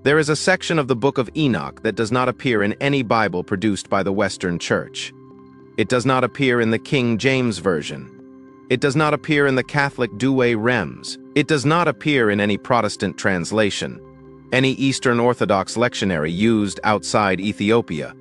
There is a section of the Book of Enoch that does not appear in any Bible produced by the Western Church. It does not appear in the King James Version. It does not appear in the Catholic Douay Rheims. It does not appear in any Protestant translation, any Eastern Orthodox lectionary used outside Ethiopia,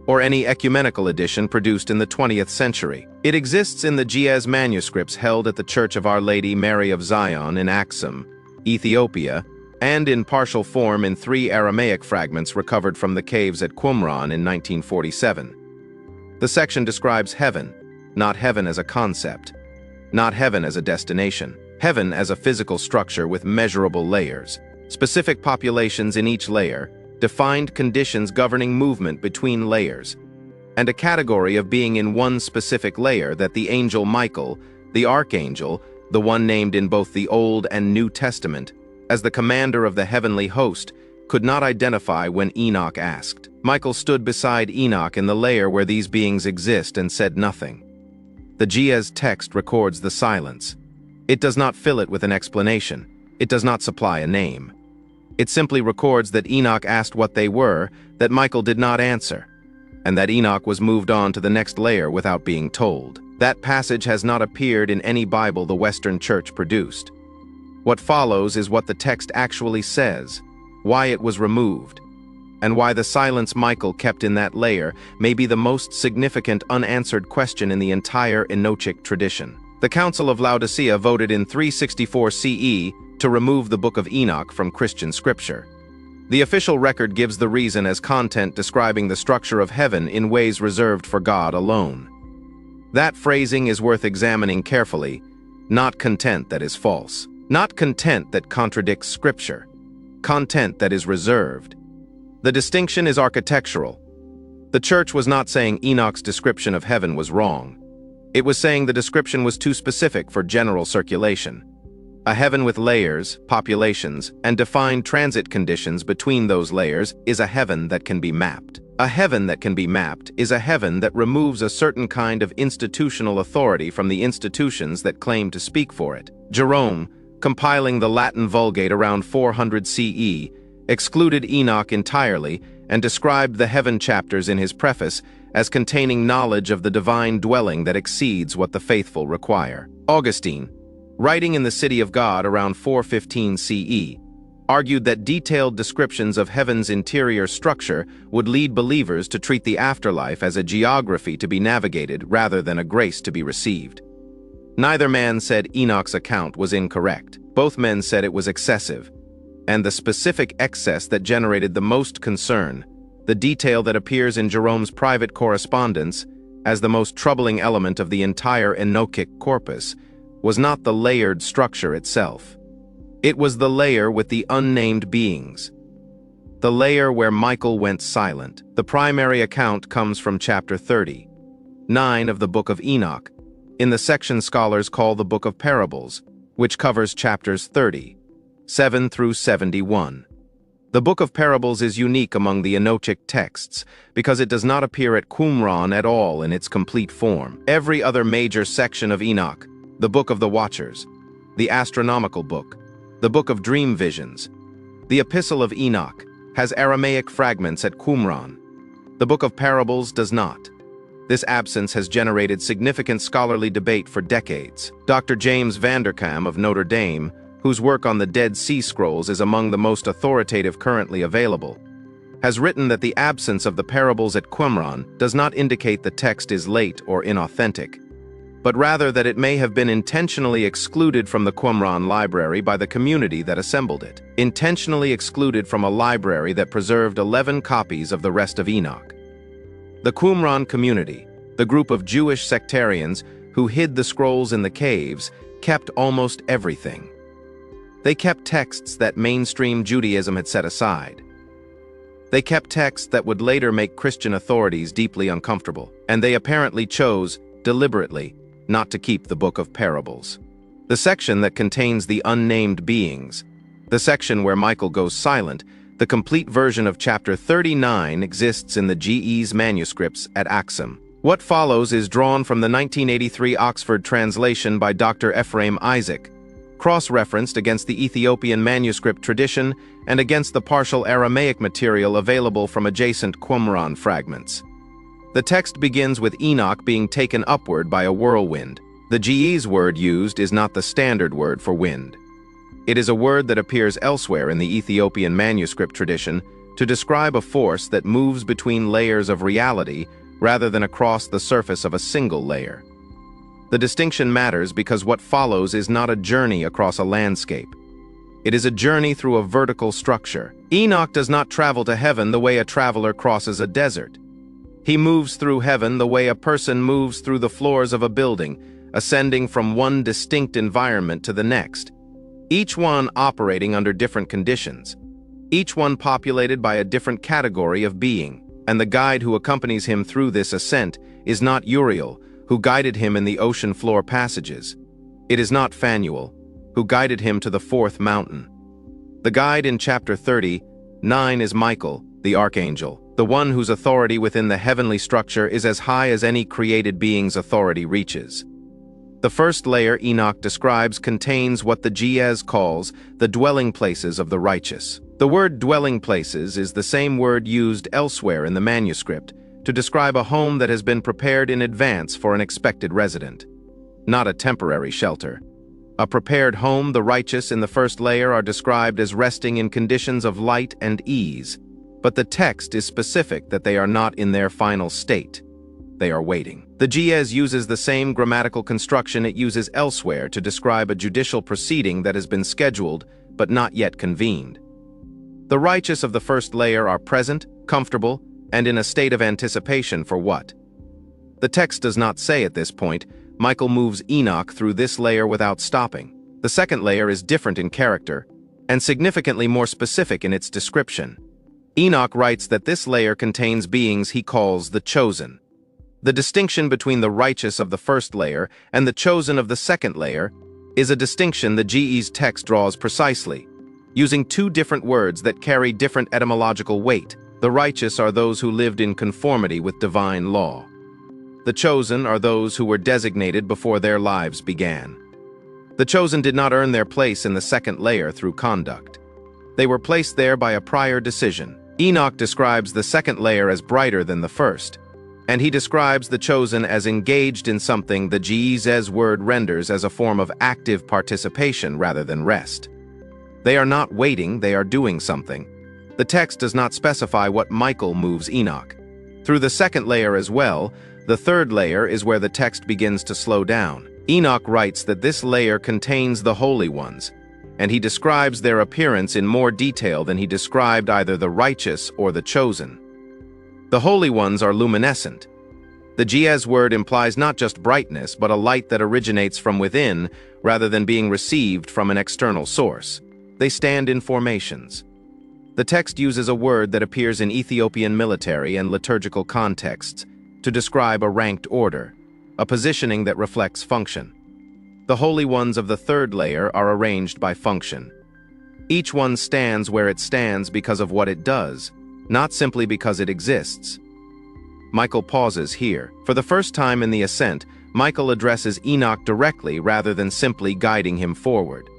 or any ecumenical edition produced in the 20th century. It exists in the Ge'ez manuscripts held at the Church of Our Lady Mary of Zion in Aksum, Ethiopia, and in partial form in 3 Aramaic fragments recovered from the caves at Qumran in 1947. The section describes heaven, not heaven as a concept, not heaven as a destination, heaven as a physical structure with measurable layers, specific populations in each layer, defined conditions governing movement between layers, and a category of being in one specific layer that the angel Michael, the archangel, the one named in both the Old and New Testament, as the commander of the heavenly host, could not identify when Enoch asked. Michael stood beside Enoch in the layer where these beings exist and said nothing. The Ge'ez text records the silence. It does not fill it with an explanation. It does not supply a name. It simply records that Enoch asked what they were, that Michael did not answer, and that Enoch was moved on to the next layer without being told. That passage has not appeared in any Bible the Western Church produced. What follows is what the text actually says, why it was removed, and why the silence Michael kept in that layer may be the most significant unanswered question in the entire Enochic tradition. The Council of Laodicea voted in 364 CE to remove the Book of Enoch from Christian scripture. The official record gives the reason as content describing the structure of heaven in ways reserved for God alone. That phrasing is worth examining carefully, not content that is false, not content that contradicts scripture, content that is reserved. The distinction is architectural. The church was not saying Enoch's description of heaven was wrong. It was saying the description was too specific for general circulation. A heaven with layers, populations, and defined transit conditions between those layers is a heaven that can be mapped. A heaven that can be mapped is a heaven that removes a certain kind of institutional authority from the institutions that claim to speak for it. Jerome, compiling the Latin Vulgate around 400 CE, excluded Enoch entirely and described the heaven chapters in his preface as containing knowledge of the divine dwelling that exceeds what the faithful require. Augustine, writing in the City of God around 415 CE, argued that detailed descriptions of heaven's interior structure would lead believers to treat the afterlife as a geography to be navigated rather than a grace to be received. Neither man said Enoch's account was incorrect. Both men said it was excessive, and the specific excess that generated the most concern, the detail that appears in Jerome's private correspondence as the most troubling element of the entire Enochic corpus, was not the layered structure itself. It was the layer with the unnamed beings. The layer where Michael went silent. The primary account comes from chapter 39 of the Book of Enoch, in the section scholars call the Book of Parables, which covers chapters 37 through 71. The Book of Parables is unique among the Enochic texts because it does not appear at Qumran at all in its complete form. Every other major section of Enoch, the Book of the Watchers, the Astronomical Book, the Book of Dream Visions, the Epistle of Enoch, has Aramaic fragments at Qumran. The Book of Parables does not. This absence has generated significant scholarly debate for decades. Dr. James Vanderkam of Notre Dame, whose work on the Dead Sea Scrolls is among the most authoritative currently available, has written that the absence of the parables at Qumran does not indicate the text is late or inauthentic, but rather that it may have been intentionally excluded from the Qumran library by the community that assembled it, intentionally excluded from a library that preserved 11 copies of the rest of Enoch. The Qumran community, the group of Jewish sectarians who hid the scrolls in the caves, kept almost everything. They kept texts that mainstream Judaism had set aside. They kept texts that would later make Christian authorities deeply uncomfortable, and they apparently chose, deliberately, not to keep the Book of Parables. The section that contains the unnamed beings, the section where Michael goes silent, the complete version of chapter 39 exists in the Ge'ez manuscripts at Aksum. What follows is drawn from the 1983 Oxford translation by Dr. Ephraim Isaac, cross-referenced against the Ethiopian manuscript tradition and against the partial Aramaic material available from adjacent Qumran fragments. The text begins with Enoch being taken upward by a whirlwind. The Ge'ez word used is not the standard word for wind. It is a word that appears elsewhere in the Ethiopian manuscript tradition to describe a force that moves between layers of reality rather than across the surface of a single layer. The distinction matters because what follows is not a journey across a landscape. It is a journey through a vertical structure. Enoch does not travel to heaven the way a traveler crosses a desert. He moves through heaven the way a person moves through the floors of a building, ascending from one distinct environment to the next, each one operating under different conditions, each one populated by a different category of being. And the guide who accompanies him through this ascent is not Uriel, who guided him in the ocean floor passages. It is not Phanuel, who guided him to the fourth mountain. The guide in chapter 39 is Michael, the archangel, the one whose authority within the heavenly structure is as high as any created being's authority reaches. The first layer Enoch describes contains what the Ge'ez calls the dwelling places of the righteous. The word dwelling places is the same word used elsewhere in the manuscript to describe a home that has been prepared in advance for an expected resident, not a temporary shelter. A prepared home, the righteous in the first layer are described as resting in conditions of light and ease, but the text is specific that they are not in their final state. They are waiting. The Ge'ez uses the same grammatical construction it uses elsewhere to describe a judicial proceeding that has been scheduled but not yet convened. The righteous of the first layer are present, comfortable, and in a state of anticipation for what? The text does not say at this point. Michael moves Enoch through this layer without stopping. The second layer is different in character and significantly more specific in its description. Enoch writes that this layer contains beings he calls the chosen. The distinction between the righteous of the first layer and the chosen of the second layer is a distinction the Ge'ez text draws precisely, using two different words that carry different etymological weight. The righteous are those who lived in conformity with divine law. The chosen are those who were designated before their lives began. The chosen did not earn their place in the second layer through conduct. They were placed there by a prior decision. Enoch describes the second layer as brighter than the first, and he describes the chosen as engaged in something the Ge'ez word renders as a form of active participation rather than rest. They are not waiting, they are doing something. The text does not specify what Michael moves Enoch. Through the second layer as well, the third layer is where the text begins to slow down. Enoch writes that this layer contains the holy ones, and he describes their appearance in more detail than he described either the righteous or the chosen. The holy ones are luminescent. The Ge'ez word implies not just brightness, but a light that originates from within rather than being received from an external source. They stand in formations. The text uses a word that appears in Ethiopian military and liturgical contexts to describe a ranked order, a positioning that reflects function. The holy ones of the third layer are arranged by function. Each one stands where it stands because of what it does, not simply because it exists. Michael pauses here. For the first time in the ascent, Michael addresses Enoch directly rather than simply guiding him forward.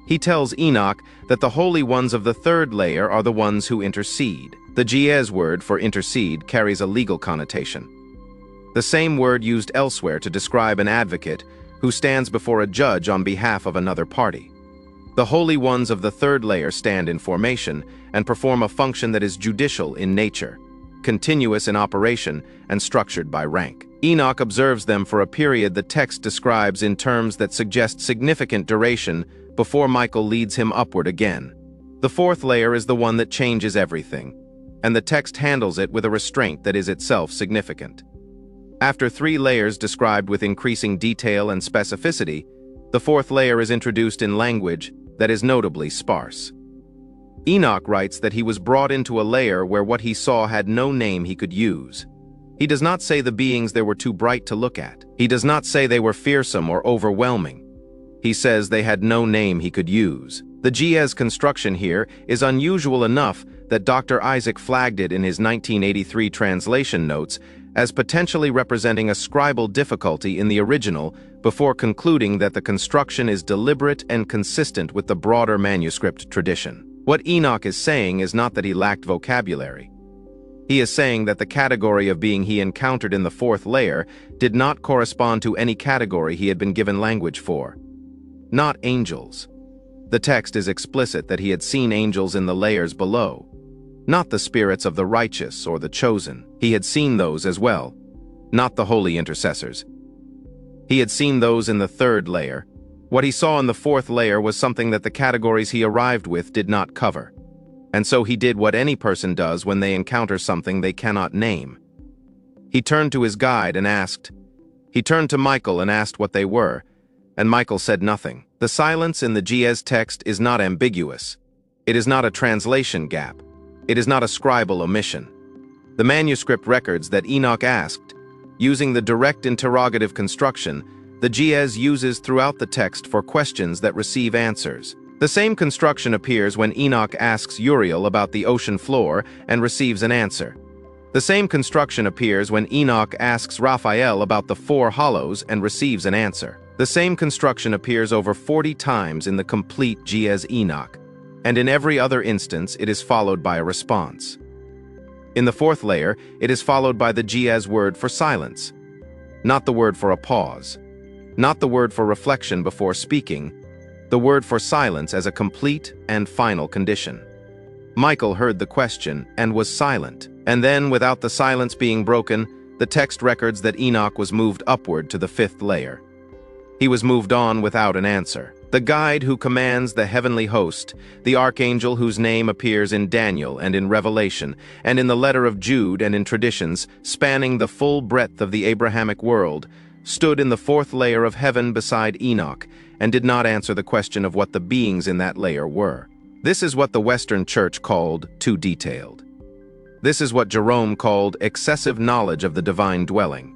He tells Enoch that the holy ones of the third layer are the ones who intercede. The Ge'ez word for intercede carries a legal connotation. The same word used elsewhere to describe an advocate who stands before a judge on behalf of another party. The holy ones of the third layer stand in formation and perform a function that is judicial in nature, continuous in operation, and structured by rank. Enoch observes them for a period the text describes in terms that suggest significant duration before Michael leads him upward again. The fourth layer is the one that changes everything, and the text handles it with a restraint that is itself significant. After 3 layers described with increasing detail and specificity, the fourth layer is introduced in language that is notably sparse. Enoch writes that he was brought into a layer where what he saw had no name he could use. He does not say the beings there were too bright to look at. He does not say they were fearsome or overwhelming. He says they had no name he could use. The Ge'ez construction here is unusual enough that Dr. Isaac flagged it in his 1983 translation notes as potentially representing a scribal difficulty in the original before concluding that the construction is deliberate and consistent with the broader manuscript tradition. What Enoch is saying is not that he lacked vocabulary. He is saying that the category of being he encountered in the fourth layer did not correspond to any category he had been given language for. Not angels. The text is explicit that he had seen angels in the layers below. Not the spirits of the righteous or the chosen. He had seen those as well. Not the holy intercessors. He had seen those in the third layer. What he saw in the fourth layer was something that the categories he arrived with did not cover. And so he did what any person does when they encounter something they cannot name. He turned to his guide and asked. He turned to Michael and asked what they were, and Michael said nothing. The silence in the Ge'ez text is not ambiguous. It is not a translation gap. It is not a scribal omission. The manuscript records that Enoch asked, using the direct interrogative construction, the Ge'ez uses throughout the text for questions that receive answers. The same construction appears when Enoch asks Uriel about the ocean floor and receives an answer. The same construction appears when Enoch asks Raphael about the four hollows and receives an answer. The same construction appears over 40 times in the complete Ge'ez Enoch, and in every other instance it is followed by a response. In the fourth layer, it is followed by the Ge'ez word for silence, not the word for a pause, not the word for reflection before speaking, the word for silence as a complete and final condition. Michael heard the question and was silent, and then, without the silence being broken, the text records that Enoch was moved upward to the fifth layer. He was moved on without an answer. The guide who commands the heavenly host, the archangel whose name appears in Daniel and in Revelation, and in the letter of Jude and in traditions, spanning the full breadth of the Abrahamic world, stood in the fourth layer of heaven beside Enoch, and did not answer the question of what the beings in that layer were. This is what the Western Church called too detailed. This is what Jerome called excessive knowledge of the divine dwelling.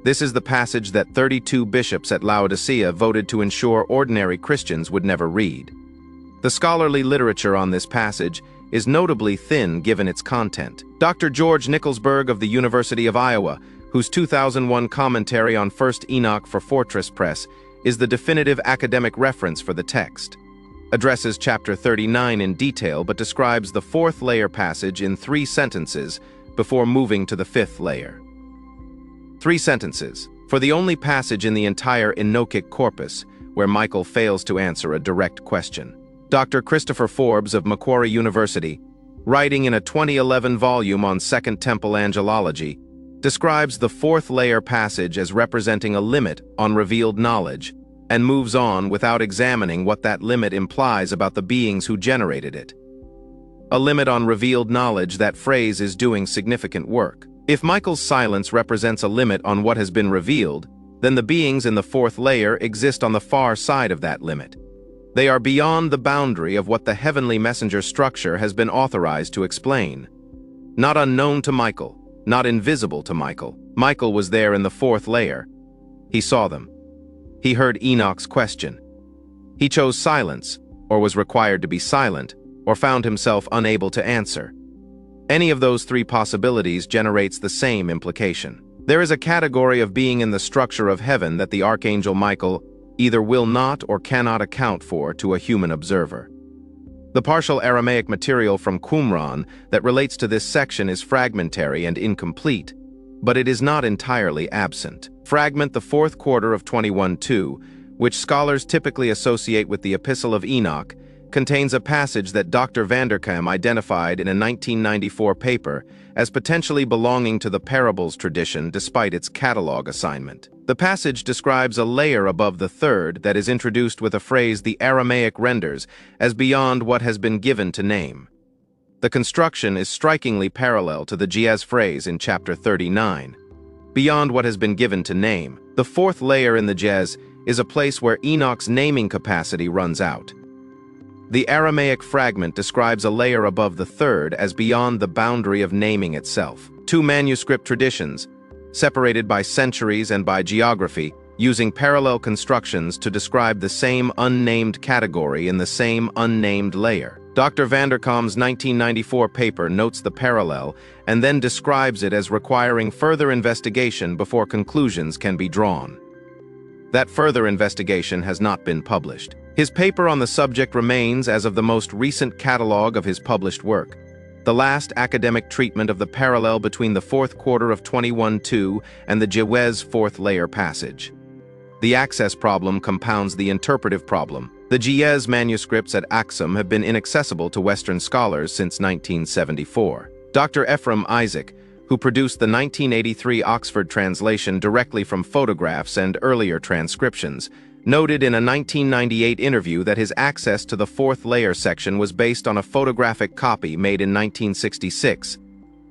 This is the passage that 32 bishops at Laodicea voted to ensure ordinary Christians would never read. The scholarly literature on this passage is notably thin given its content. Dr. George Nicholsburg of the University of Iowa, whose 2001 commentary on 1st Enoch for Fortress Press is the definitive academic reference for the text, addresses chapter 39 in detail but describes the fourth layer passage in 3 sentences before moving to the fifth layer. 3 sentences, for the only passage in the entire Enochic corpus where Michael fails to answer a direct question. Dr. Christopher Forbes of Macquarie University, writing in a 2011 volume on Second Temple angelology, describes the fourth layer passage as representing a limit on revealed knowledge, and moves on without examining what that limit implies about the beings who generated it. A limit on revealed knowledge, that phrase is doing significant work. If Michael's silence represents a limit on what has been revealed, then the beings in the fourth layer exist on the far side of that limit. They are beyond the boundary of what the heavenly messenger structure has been authorized to explain. Not unknown to Michael, not invisible to Michael. Michael was there in the fourth layer. He saw them. He heard Enoch's question. He chose silence, or was required to be silent, or found himself unable to answer. Any of those 3 possibilities generates the same implication. There is a category of being in the structure of heaven that the archangel Michael either will not or cannot account for to a human observer. The partial Aramaic material from Qumran that relates to this section is fragmentary and incomplete, but it is not entirely absent. Fragment the 4th quarter of 21:2, which scholars typically associate with the Epistle of Enoch, contains a passage that Dr. Vanderkam identified in a 1994 paper as potentially belonging to the parables tradition despite its catalog assignment. The passage describes a layer above the third that is introduced with a phrase the Aramaic renders as beyond what has been given to name. The construction is strikingly parallel to the Ge'ez phrase in chapter 39. Beyond what has been given to name. The fourth layer in the Ge'ez is a place where Enoch's naming capacity runs out. The Aramaic fragment describes a layer above the third as beyond the boundary of naming itself. 2 manuscript traditions, separated by centuries and by geography, using parallel constructions to describe the same unnamed category in the same unnamed layer. Dr. Vanderkam's 1994 paper notes the parallel and then describes it as requiring further investigation before conclusions can be drawn. That further investigation has not been published. His paper on the subject remains as of the most recent catalog of his published work, the last academic treatment of the parallel between the fourth quarter of 21:2 and the Jewez fourth layer passage. The access problem compounds the interpretive problem. The Jewez manuscripts at Aksum have been inaccessible to Western scholars since 1974. Dr. Ephraim Isaac, who produced the 1983 Oxford translation directly from photographs and earlier transcriptions, noted in a 1998 interview that his access to the fourth layer section was based on a photographic copy made in 1966,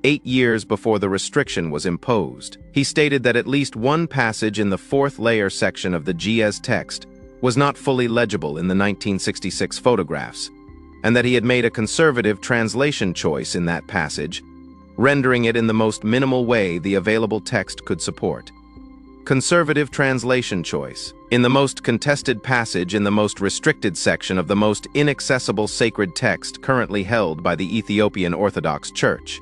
8 years before the restriction was imposed. He stated that at least one passage in the fourth layer section of the Jewez text was not fully legible in the 1966 photographs, and that he had made a conservative translation choice in that passage, rendering it in the most minimal way the available text could support. Conservative translation choice. In the most contested passage in the most restricted section of the most inaccessible sacred text currently held by the Ethiopian Orthodox Church,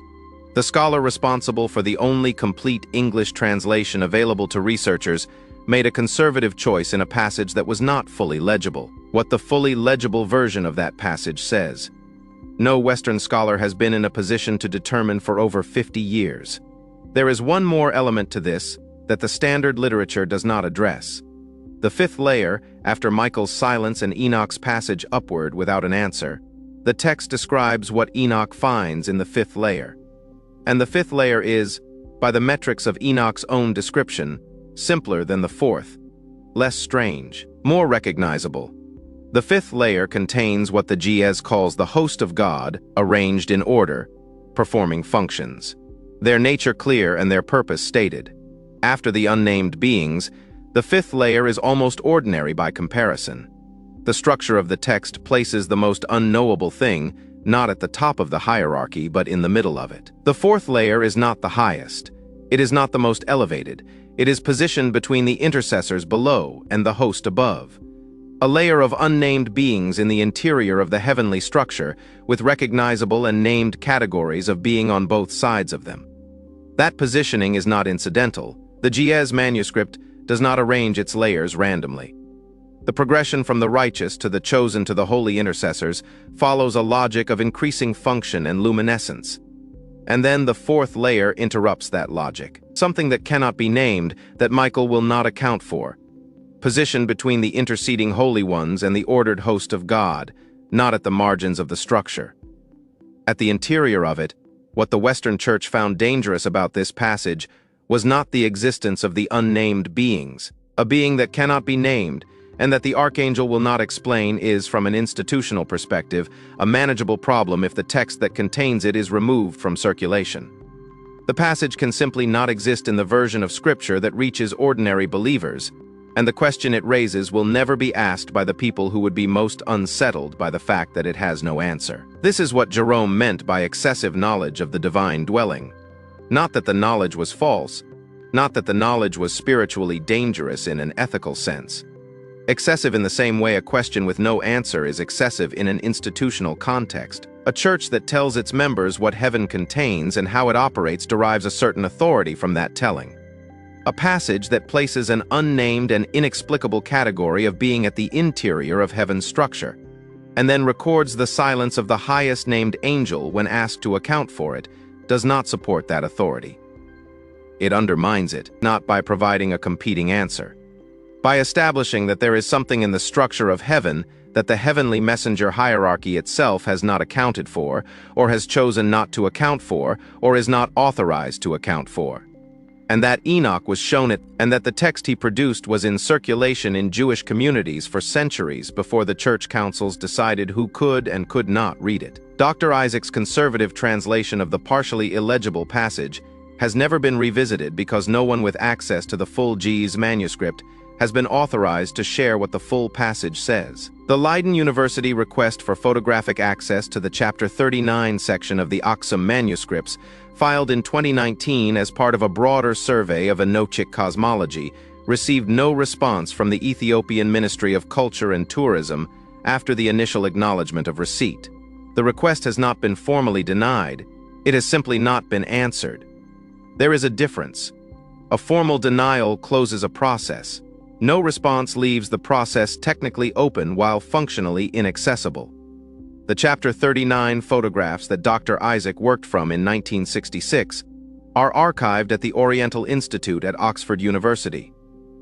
the scholar responsible for the only complete English translation available to researchers made a conservative choice in a passage that was not fully legible. What the fully legible version of that passage says, no Western scholar has been in a position to determine for over 50 years. There is one more element to this that the standard literature does not address. The fifth layer, after Michael's silence and Enoch's passage upward without an answer, the text describes what Enoch finds in the fifth layer. And the fifth layer is, by the metrics of Enoch's own description, simpler than the fourth, less strange, more recognizable. The fifth layer contains what the Jewez calls the host of God, arranged in order, performing functions. Their nature clear and their purpose stated. After the unnamed beings, the fifth layer is almost ordinary by comparison. The structure of the text places the most unknowable thing not at the top of the hierarchy, but in the middle of it. The fourth layer is not the highest. It is not the most elevated. It is positioned between the intercessors below and the host above. A layer of unnamed beings in the interior of the heavenly structure, with recognizable and named categories of being on both sides of them. That positioning is not incidental. The Jewez manuscript does not arrange its layers randomly. The progression from the righteous to the chosen to the holy intercessors follows a logic of increasing function and luminescence. And then the fourth layer interrupts that logic, something that cannot be named, that Michael will not account for. Positioned between the interceding holy ones and the ordered host of God, not at the margins of the structure. At the interior of it, what the Western Church found dangerous about this passage was not the existence of the unnamed beings, a being that cannot be named, and that the archangel will not explain is, from an institutional perspective, a manageable problem if the text that contains it is removed from circulation. The passage can simply not exist in the version of Scripture that reaches ordinary believers, and the question it raises will never be asked by the people who would be most unsettled by the fact that it has no answer. This is what Jerome meant by excessive knowledge of the divine dwelling. Not that the knowledge was false, not that the knowledge was spiritually dangerous in an ethical sense. Excessive in the same way a question with no answer is excessive in an institutional context. A church that tells its members what heaven contains and how it operates derives a certain authority from that telling. A passage that places an unnamed and inexplicable category of being at the interior of heaven's structure, and then records the silence of the highest named angel when asked to account for it, does not support that authority. It undermines it, not by providing a competing answer. By establishing that there is something in the structure of heaven that the heavenly messenger hierarchy itself has not accounted for, or has chosen not to account for, or is not authorized to account for. And that Enoch was shown it, and that the text he produced was in circulation in Jewish communities for centuries before the church councils decided who could and could not read it. Dr. Isaac's conservative translation of the partially illegible passage has never been revisited because no one with access to the full Jewez manuscript has been authorized to share what the full passage says. The Leiden University request for photographic access to the Chapter 39 section of the Aksum manuscripts, filed in 2019 as part of a broader survey of Enochic cosmology, received no response from the Ethiopian Ministry of Culture and Tourism after the initial acknowledgement of receipt. The request has not been formally denied, it has simply not been answered. There is a difference. A formal denial closes a process. No response leaves the process technically open while functionally inaccessible. The Chapter 39 photographs that Dr. Isaac worked from in 1966 are archived at the Oriental Institute at Oxford University.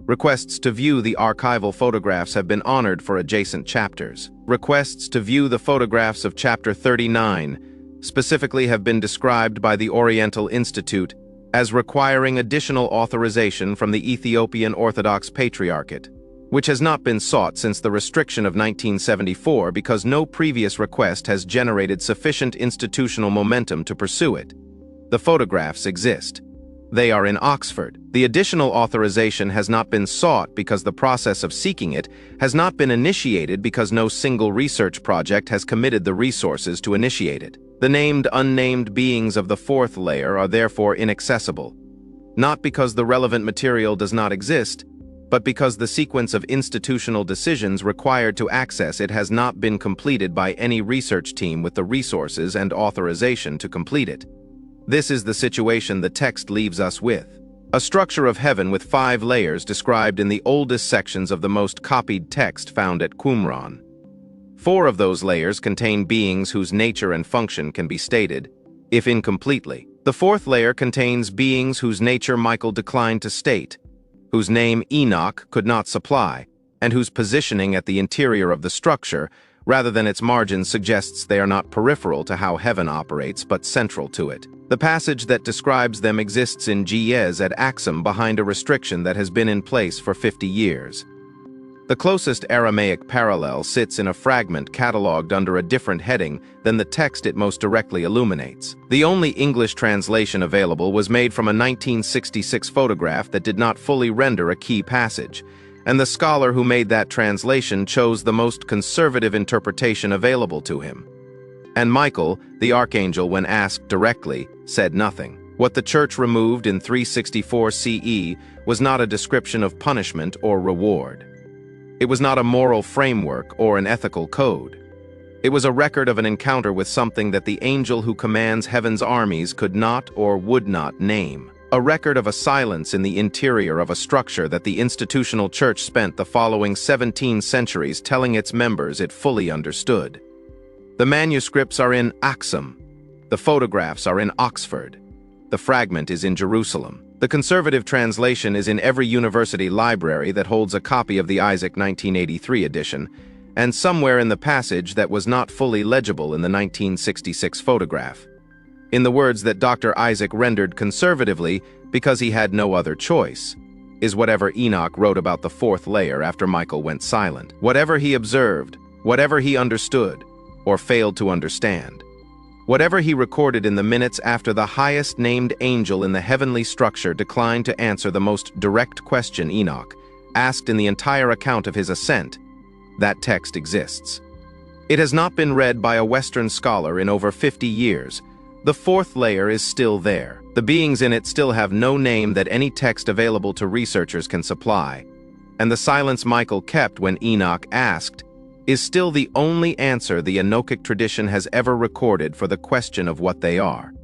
Requests to view the archival photographs have been honored for adjacent chapters. Requests to view the photographs of Chapter 39 specifically have been described by the Oriental Institute as requiring additional authorization from the Ethiopian Orthodox Patriarchate, which has not been sought since the restriction of 1974 because no previous request has generated sufficient institutional momentum to pursue it. The photographs exist. They are in Oxford. The additional authorization has not been sought because the process of seeking it has not been initiated because no single research project has committed the resources to initiate it. The named unnamed beings of the fourth layer are therefore inaccessible, not because the relevant material does not exist, but because the sequence of institutional decisions required to access it has not been completed by any research team with the resources and authorization to complete it. This is the situation the text leaves us with. A structure of heaven with 5 layers described in the oldest sections of the most copied text found at Qumran. 4 of those layers contain beings whose nature and function can be stated, if incompletely. The 4th layer contains beings whose nature Michael declined to state, whose name Enoch could not supply, and whose positioning at the interior of the structure, rather than its margins, suggests they are not peripheral to how heaven operates, but central to it. The passage that describes them exists in Ge'ez at Aksum behind a restriction that has been in place for 50 years. The closest Aramaic parallel sits in a fragment catalogued under a different heading than the text it most directly illuminates. The only English translation available was made from a 1966 photograph that did not fully render a key passage, and the scholar who made that translation chose the most conservative interpretation available to him. And Michael, the archangel, when asked directly, said nothing. What the church removed in 364 CE was not a description of punishment or reward. It was not a moral framework or an ethical code. It was a record of an encounter with something that the angel who commands heaven's armies could not or would not name. A record of a silence in the interior of a structure that the institutional church spent the following 17 centuries telling its members it fully understood. The manuscripts are in Aksum. The photographs are in Oxford. The fragment is in Jerusalem. The conservative translation is in every university library that holds a copy of the Isaac 1983 edition, and somewhere in the passage that was not fully legible in the 1966 photograph. In the words that Dr. Isaac rendered conservatively because he had no other choice, is whatever Enoch wrote about the 4th layer after Michael went silent. Whatever he observed, whatever he understood, or failed to understand. Whatever he recorded in the minutes after the highest named angel in the heavenly structure declined to answer the most direct question Enoch asked in the entire account of his ascent, that text exists. It has not been read by a Western scholar in over 50 years. The 4th layer is still there. The beings in it still have no name that any text available to researchers can supply. And the silence Michael kept when Enoch asked is still the only answer the Enochic tradition has ever recorded for the question of what they are.